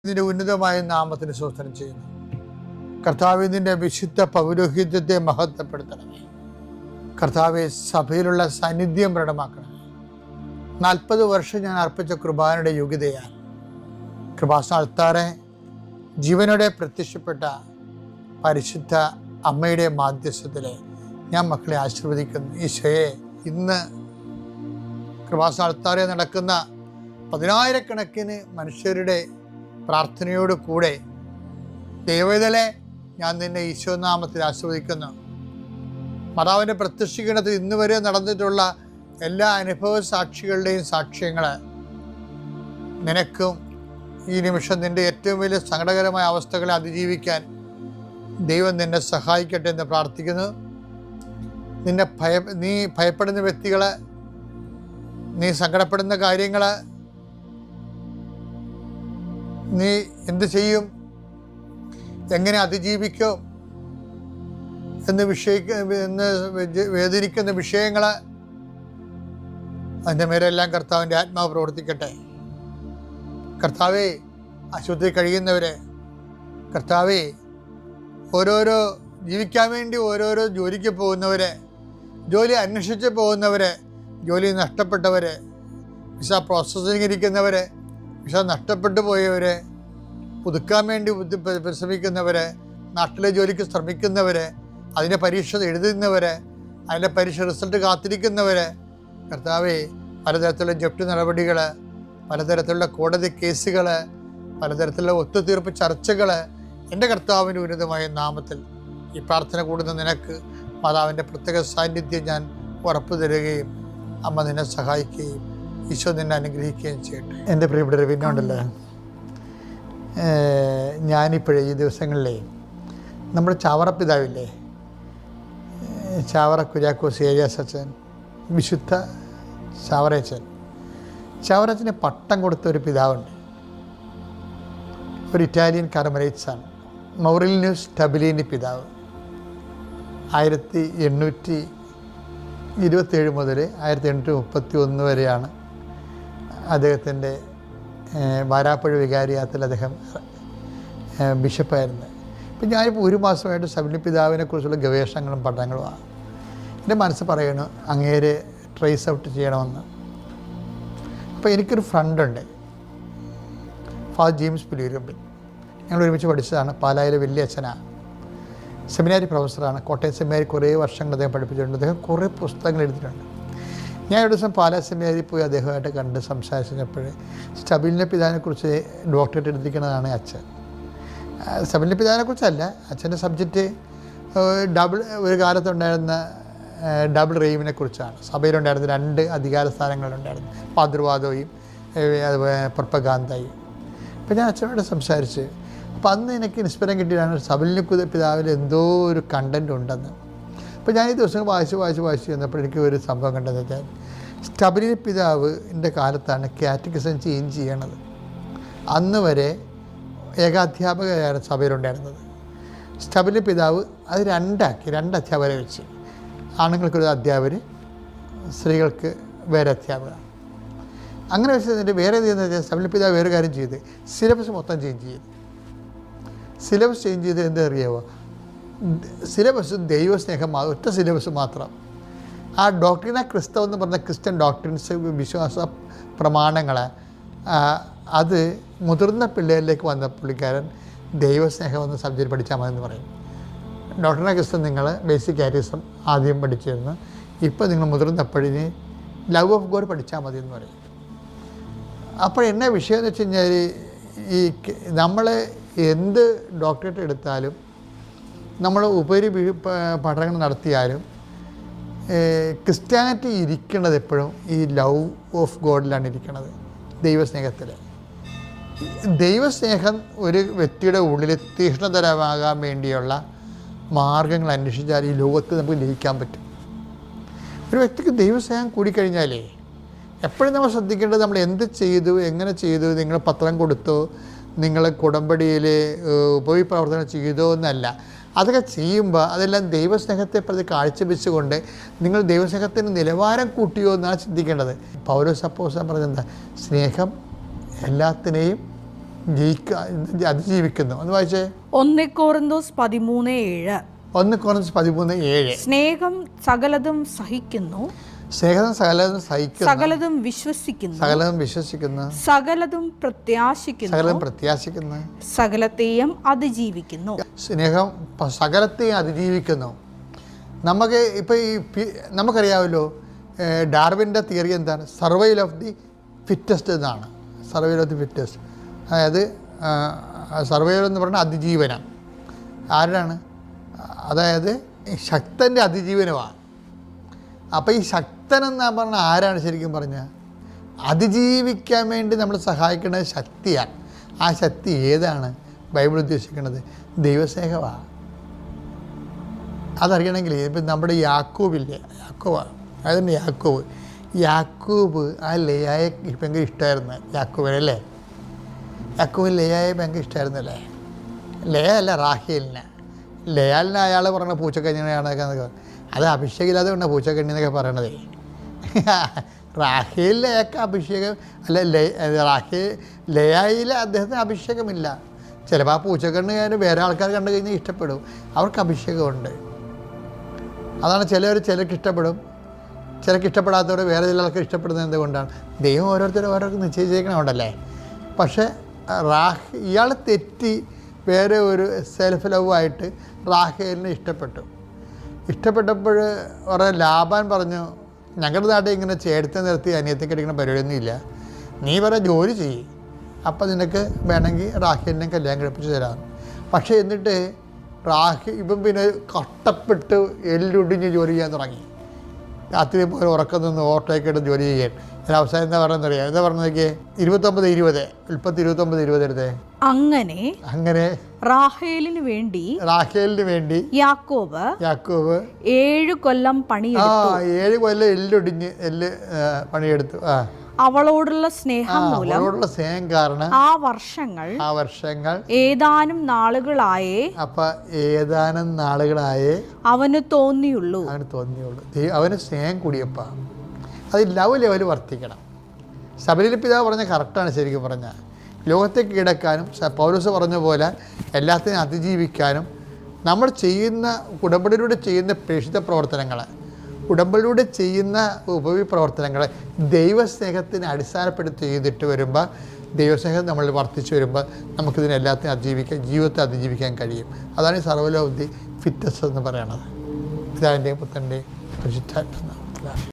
ഇതിൻ്റെ ഉന്നതമായ നാമത്തിന് സ്തോത്രം ചെയ്യുന്നു. കർത്താവേ, നിന്റെ വിശുദ്ധ പൗരോഹിത്യത്തെ മഹത്വപ്പെടുത്തണമേ. കർത്താവെ, സഭയിലുള്ള സാന്നിധ്യം പ്രകടമാക്കണമേ. 40 വർഷം ഞാൻ അർപ്പിച്ച കൃപാനയുടെ യോഗ്യതയാൽ കൃപാസ്ഥാനത്താറെ ജീവനോടെ പ്രത്യക്ഷപ്പെട്ട പരിശുദ്ധ അമ്മയുടെ മാധ്യസ്ഥത്തിൽ ഞാൻ മക്കളെ ആശീർവദിക്കുന്നു. ഈശോയെ, ഇന്ന് കൃപാസ്ഥാനത്താറെ നടക്കുന്ന 10,000-കണക്കിന് മനുഷ്യരുടെ പ്രാർത്ഥനയോട് കൂടെ ദൈവവേദലെ ഞാൻ നിന്നെ ഈശോനാമത്തിൽ ആശീർവദിക്കുന്നു. മാതാവിൻ്റെ പ്രത്യക്ഷീകരണത്തിൽ ഇന്ന് വരെ നടന്നിട്ടുള്ള എല്ലാ അനുഭവ സാക്ഷികളുടെയും സാക്ഷ്യങ്ങൾ നിനക്കും ഈ നിമിഷം നിൻ്റെ ഏറ്റവും വലിയ സങ്കടകരമായ അവസ്ഥകളെ അതിജീവിക്കാൻ ദൈവം നിന്നെ സഹായിക്കട്ടെ എന്ന് പ്രാർത്ഥിക്കുന്നു. നീ ഭയപ്പെടുന്ന വ്യക്തികൾ, നീ സങ്കടപ്പെടുന്ന കാര്യങ്ങൾ, നീ എന്ത് ചെയ്യും, എങ്ങനെ അതിജീവിക്കും എന്ന് വേദനിക്കുന്ന വിഷയങ്ങൾ, അതിൻ്റെ മേലെല്ലാം കർത്താവിൻ്റെ ആത്മാവ് പ്രവർത്തിക്കട്ടെ. കർത്താവേ, ആശുപത്രി കഴിയുന്നവരെ, കർത്താവേ, ഓരോരോ ജീവിക്കാൻ വേണ്ടി ഓരോരോ ജോലിക്ക് പോകുന്നവരെ, ജോലി അന്വേഷിച്ച് പോകുന്നവരെ, ജോലി നഷ്ടപ്പെട്ടവരെ, വിസ പ്രോസസ്സിംഗ് ഇരിക്കുന്നവരെ, വിസ നഷ്ടപ്പെട്ടു പോയവരെ, പുതുക്കാൻ വേണ്ടി പരിശ്രമിക്കുന്നവരെ, നാട്ടിലെ ജോലിക്ക് ശ്രമിക്കുന്നവരെ, അതിൻ്റെ പരീക്ഷ എഴുതുന്നവരെ, അതിൻ്റെ പരീക്ഷ റിസൾട്ട് കാത്തിരിക്കുന്നവരെ, കർത്താവേ, പലതരത്തിലുള്ള ജപ്തി നടപടികൾ, പലതരത്തിലുള്ള കോടതി കേസുകൾ, പലതരത്തിലുള്ള ഒത്തുതീർപ്പ് ചർച്ചകൾ, എൻ്റെ കർത്താവിൻ്റെ ഉന്നതമായ നാമത്തിൽ ഈ പ്രാർത്ഥന കൂടുന്ന നിനക്ക് മാതാവിൻ്റെ പ്രത്യേക സാന്നിധ്യം ഞാൻ ഉറപ്പു തരികയും അമ്മ നിന്നെ സഹായിക്കുകയും ഈശോ നിന്നെ അനുഗ്രഹിക്കുകയും ചെയ്യട്ടെ. എൻ്റെ പ്രിയപ്പെട്ട പിന്നുണ്ടല്ലോ, ഞാനിപ്പോഴേ ഈ ദിവസങ്ങളിലേ നമ്മുടെ ചാവറ പിതാവില്ലേ, ചാവറ കുര്യാക്കോസ് ഏലിയാസ് അച്ഛൻ, വിശുദ്ധ ചാവറയച്ചൻ, ചാവറച്ചന് പട്ടം കൊടുത്ത ഒരു പിതാവുണ്ട്. ഒരു ഇറ്റാലിയൻ കർമലൈറ്റ്സാണ്, മൗറിലിനസ് ടബിലിനി പിതാവ്. 1827 മുതൽ 1831 വരെയാണ് അദ്ദേഹത്തിൻ്റെ വാരാപ്പുഴ വികാരിയാത്തിൽ അദ്ദേഹം ബിഷപ്പായിരുന്നത്. ഇപ്പം ഞാനിപ്പോൾ 1 മാസമായിട്ട് സബിലി പിതാവിനെ കുറിച്ചുള്ള ഗവേഷണങ്ങളും പഠനങ്ങളുമാണ്. എൻ്റെ മനസ്സ് പറയണു അങ്ങേരെ ട്രേസ് ഔട്ട് ചെയ്യണമെന്ന്. അപ്പോൾ എനിക്കൊരു ഫ്രണ്ടുണ്ട്, ഫാദർ ജെയിംസ് പുലിയൂരമ്പിൽ. ഞങ്ങൾ ഒരുമിച്ച് പഠിച്ചതാണ്. പാലായിലെ വലിയ അച്ഛനാണ്, സെമിനാരി പ്രൊഫസറാണ്. കോട്ടയം സെമിനാരി കുറേ വർഷങ്ങൾ അദ്ദേഹം പഠിപ്പിച്ചിട്ടുണ്ട്. അദ്ദേഹം കുറേ പുസ്തകങ്ങൾ എഴുതിയിട്ടുണ്ട്. ഞാൻ ഒരു ദിവസം പാലാ സെമിനാരിൽ പോയി അദ്ദേഹമായിട്ട് കണ്ട് സംസാരിച്ചപ്പോൾ സ്റ്റബിലിൻ്റെ പിതാവിനെക്കുറിച്ച് ഡോക്ടറേറ്റ് എടുത്തിരിക്കുന്നതാണ് അച്ഛൻ. സ്റ്റബിലിൻ്റെ പിതാവിനെക്കുറിച്ചല്ല, അച്ഛൻ്റെ സബ്ജക്റ്റ് ഒരു കാലത്തുണ്ടായിരുന്ന ഡബിൾ റെയിമിനെ കുറിച്ചാണ്. സഭയിലുണ്ടായിരുന്ന 2 അധികാര സ്ഥാനങ്ങളുണ്ടായിരുന്നു, പാതൃവാദവും അതുപോലെ പ്രൊപ്പഗാന്തയും. അപ്പോൾ ഞാൻ അച്ഛനോട് സംസാരിച്ച്, അപ്പോൾ അന്ന് എനിക്ക് ഇൻസ്പിറേഷൻ കിട്ടിയതാണ് സ്റ്റബിലിൻ്റെ പിതാവിൽ എന്തോ ഒരു കണ്ടൻറ് ഉണ്ടെന്ന്. അപ്പോൾ ഞാൻ ഈ ദിവസം വായിച്ച് വന്നപ്പോൾ എനിക്ക് ഒരു സംഭവം കണ്ടതെന്ന് വെച്ചാൽ, സ്റ്റബിലിൻ്റെ പിതാവിൻ്റെ കാലത്താണ് കാറ്റക്കിസം ചേഞ്ച് ചെയ്യണത്. അന്ന് വരെ ഏകാധ്യാപകരാണ് സഭയിലുണ്ടായിരുന്നത്. സ്റ്റബിലിൻ്റെ പിതാവ് അത് 2 അധ്യാപകരെ വെച്ച്, ആണുങ്ങൾക്കൊരു അധ്യാപകർ, സ്ത്രീകൾക്ക് വേറെ അധ്യാപക. അങ്ങനെ വെച്ചതിൻ്റെ വേറെ എന്താണെന്ന് വെച്ചാൽ, സ്റ്റബിലിൻ്റെ പിതാവ് വേറെ കാര്യം ചെയ്ത് സിലബസ് മൊത്തം ചേഞ്ച് ചെയ്തു. സിലബസ് ചേഞ്ച് ചെയ്ത് എന്താ അറിയാമോ? സിലബസ് ദൈവസ്നേഹം, ഒറ്റ സിലബസ് മാത്രം. ആ ഡോക്ട്രിന ക്രിസ്തവ് എന്ന് പറഞ്ഞ ക്രിസ്ത്യൻ ഡോക്ട്രിൻസ്, വിശ്വാസ പ്രമാണങ്ങൾ, അത് മുതിർന്ന പിള്ളേരിലേക്ക് വന്ന പുള്ളിക്കാരൻ ദൈവസ്നേഹം എന്ന സബ്ജക്റ്റ് പഠിച്ചാൽ മതി എന്ന് പറയും. ഡോക്ട്രിന ക്രിസ്തവ് നിങ്ങൾ ബേസിക് കാരിസം ആദ്യം പഠിച്ചിരുന്നു, ഇപ്പോൾ നിങ്ങൾ മുതിർന്നപ്പോഴിന് ലവ് ഓഫ് ഗോഡ് പഠിച്ചാൽ മതി എന്ന് പറയും. അപ്പോൾ എന്നാ വിഷയം എന്ന് വെച്ച് കഴിഞ്ഞാൽ, ഈ നമ്മൾ എന്ത് ഡോക്ടറേറ്റ് എടുത്താലും, നമ്മൾ ഉപരി പഠനങ്ങൾ നടത്തിയാലും, ക്രിസ്ത്യാനിറ്റി ഇരിക്കുന്നത് എപ്പോഴും ഈ ലവ് ഓഫ് ഗോഡിലാണ് ഇരിക്കുന്നത്, ദൈവസ്നേഹത്തിൽ. ദൈവസ്നേഹം ഒരു വ്യക്തിയുടെ ഉള്ളിൽ തീക്ഷ്ണതരമാകാൻ വേണ്ടിയുള്ള മാർഗങ്ങൾ അന്വേഷിച്ചാൽ ഈ ലോകത്ത് നമുക്ക് ലയിക്കാൻ പറ്റും. ഒരു വ്യക്തിക്ക് ദൈവസ്നേഹം കൂടിക്കഴിഞ്ഞാലേ എപ്പോഴും നമ്മൾ ശ്രദ്ധിക്കേണ്ടത് നമ്മൾ എന്ത് ചെയ്തു, എങ്ങനെ ചെയ്തു, നിങ്ങൾ പത്രം കൊടുത്തോ, നിങ്ങൾ കുടമ്പടിയിൽ ഉപവിപ്രവർത്തനം ചെയ്തോ എന്നല്ല. അതൊക്കെ ചെയ്യുമ്പോൾ അതെല്ലാം ദൈവസ്നേഹത്തെ പ്രതി കാഴ്ചവെച്ചുകൊണ്ട് നിങ്ങൾ ദൈവസ്നേഹത്തിൻ്റെ നിലവാരം കൂട്ടിയോ എന്നാണ് ചിന്തിക്കേണ്ടത്. പൗലോസ് അപ്പോസ്തലൻ പറഞ്ഞെന്താ? സ്നേഹം എല്ലാത്തിനെയും അതിജീവിക്കുന്നു. ഒന്ന് വായിച്ചേ. 1 കൊറിന്തോസ് 13:7. 1 കൊറിന്തോസ് 13:7. സ്നേഹം സകലതും സഹിക്കുന്നു, സ്നേഹം സകലതും സഹിക്കുന്നു, സകലതും വിശ്വസിക്കുന്നു, സകലതും വിശ്വസിക്കുന്നു, സകലതും പ്രത്യാശിക്കുന്നു, സകലം പ്രത്യാശിക്കുന്നു, സകലത്തെയും അതിജീവിക്കുന്നു. സ്നേഹം സകലത്തെയും അതിജീവിക്കുന്നു. നമുക്ക് ഇപ്പോൾ നമുക്കറിയാമല്ലോ, ഡാർവിൻ്റെ തിയറി എന്താണ്? സർവൈവൽ ഓഫ് ദി ഫിറ്റസ്റ്റ് എന്നാണ്. സർവൈവൽ ഓഫ് ദി ഫിറ്റസ്റ്റ്, അതായത് സർവൈവൽ എന്ന് പറഞ്ഞാൽ അതിജീവനം. ആരാണ്? അതായത് ശക്തൻ്റെ അതിജീവനമാണ്. അപ്പോൾ ഈ ശക്തനെന്നാ പറഞ്ഞാൽ ആരാണ്? ശരിക്കും പറഞ്ഞാൽ അതിജീവിക്കാൻ വേണ്ടി നമ്മൾ സഹായിക്കുന്നത് ശക്തിയാണ്. ആ ശക്തി ഏതാണ് ബൈബിൾ ഉദ്ദേശിക്കുന്നത്? ദൈവസ്നേഹമാണ്. അതറിയണമെങ്കിൽ ഇപ്പം നമ്മുടെ യാക്കോബില്ലേ, അതായത് യാക്കോബ് ആ ലേയായെ ഭയങ്കര ഇഷ്ടമായിരുന്നു. യാക്കോബിനല്ലേ, യാക്കോബിന് ലേയായെ ഭയങ്കര ഇഷ്ടമായിരുന്നല്ലേ. ലേയ അല്ല, റാഹേലിനെ. ലേയാലിനെ അയാൾ പറഞ്ഞ പൂച്ചക്കഞ്ഞിയാണൊക്കെ, അത് അഭിഷേകമില്ലാതെ കൊണ്ട് പൂച്ചക്കണ്ണി എന്നൊക്കെ പറയണതേ. റാഹേലിലേക്ക് അഭിഷേകം അല്ല, ലേയായിൽ അദ്ദേഹത്തിന് അഭിഷേകമില്ല. ചിലപ്പോൾ ആ പൂച്ചക്കണ്ണുകാർ വേറെ ആൾക്കാർ കണ്ടു കഴിഞ്ഞാൽ ഇഷ്ടപ്പെടും, അവർക്ക് അഭിഷേകമുണ്ട്. അതാണ് ചിലർക്ക് ഇഷ്ടപ്പെടും, ചിലർക്ക് ഇഷ്ടപ്പെടാത്തവർ വേറെ ചില ആൾക്കാർ ഇഷ്ടപ്പെടുന്നത് എന്തുകൊണ്ടാണ്? ദൈവം ഓരോരുത്തർക്ക് നിശ്ചയിച്ചേക്കണമുണ്ടല്ലേ. പക്ഷേ ഇയാൾ തെറ്റി വേറെ ഒരു സെൽഫ് ലവായിട്ട് റാഹേലിനെ ഇഷ്ടപ്പെട്ടപ്പോൾ ലാബാൻ പറഞ്ഞു, ഞങ്ങളുടെ നാട്ടിൽ ഇങ്ങനെ ചേർത്ത് നിർത്തി അനിയത്തേക്ക് അടിക്കുന്ന പരിപാടിയൊന്നും ഇല്ല, നീ ജോലി ചെയ്യ്, അപ്പം നിനക്ക് വേണമെങ്കിൽ റാഹേലിനെ കല്യാണം കഴിപ്പിച്ച് തരാം. പക്ഷേ എന്നിട്ട് ഇപ്പം പിന്നെ കഷ്ടപ്പെട്ട് എല്ലൊടിഞ്ഞ് ജോലി ചെയ്യാൻ തുടങ്ങി. രാത്രി പോലെ ഉറക്കം നിന്ന് ഓട്ടോയൊക്കെ എടുത്ത് ജോലി ചെയ്യാൻ. അവസാനം എന്താ പറയുന്നറിയാം? എന്താ പറഞ്ഞേക്ക്? 29:20 ഉൽപ്പത്തി 29:20 എടുത്തേ. അങ്ങനെ റാഹേലിന് വേണ്ടി യാക്കോബ് 7 കൊല്ലം പണിയെടുത്തു. 7 കൊല്ലം എല്ല് പണിയെടുത്തു. അവളോടുള്ള സ്നേഹം കാരണം ആ വർഷങ്ങൾ ഏതാനും നാളുകളായേ അവന് തോന്നിയുള്ളൂ. അവന് സ്നേഹം കൂടിയപ്പ അത് ലെവൽ വർദ്ധിക്കണം. ശബരിയിൽ പിതാവ് പറഞ്ഞ കറക്റ്റാണ്. ശരിക്കും പറഞ്ഞാൽ ലോകത്തെ കീഴടക്കാനും പൗലോസ് പറഞ്ഞ പോലെ എല്ലാത്തിനും അതിജീവിക്കാനും നമ്മൾ ചെയ്യുന്ന ഉടമ്പടിയിലൂടെ ചെയ്യുന്ന പ്രേക്ഷിത പ്രവർത്തനങ്ങൾ, ഉടമ്പടിയിലൂടെ ചെയ്യുന്ന ഉപവിപ്രവർത്തനങ്ങൾ ദൈവസ്നേഹത്തിന് അടിസ്ഥാനപ്പെടുത്തി ചെയ്തിട്ട് വരുമ്പോൾ, ദൈവസ്നേഹം നമ്മൾ വർദ്ധിച്ചു വരുമ്പോൾ നമുക്കിതിനെല്ലാത്തിനും ജീവിതത്തെ അതിജീവിക്കാൻ കഴിയും. അതാണ് ഈ സർവ്വലോക ഫിറ്റ്നസ് എന്ന് പറയുന്നത്. പിതാവിൻ്റെയും പുത്രൻ്റെയും പരിശുദ്ധാത്മാവിൻ്റെയും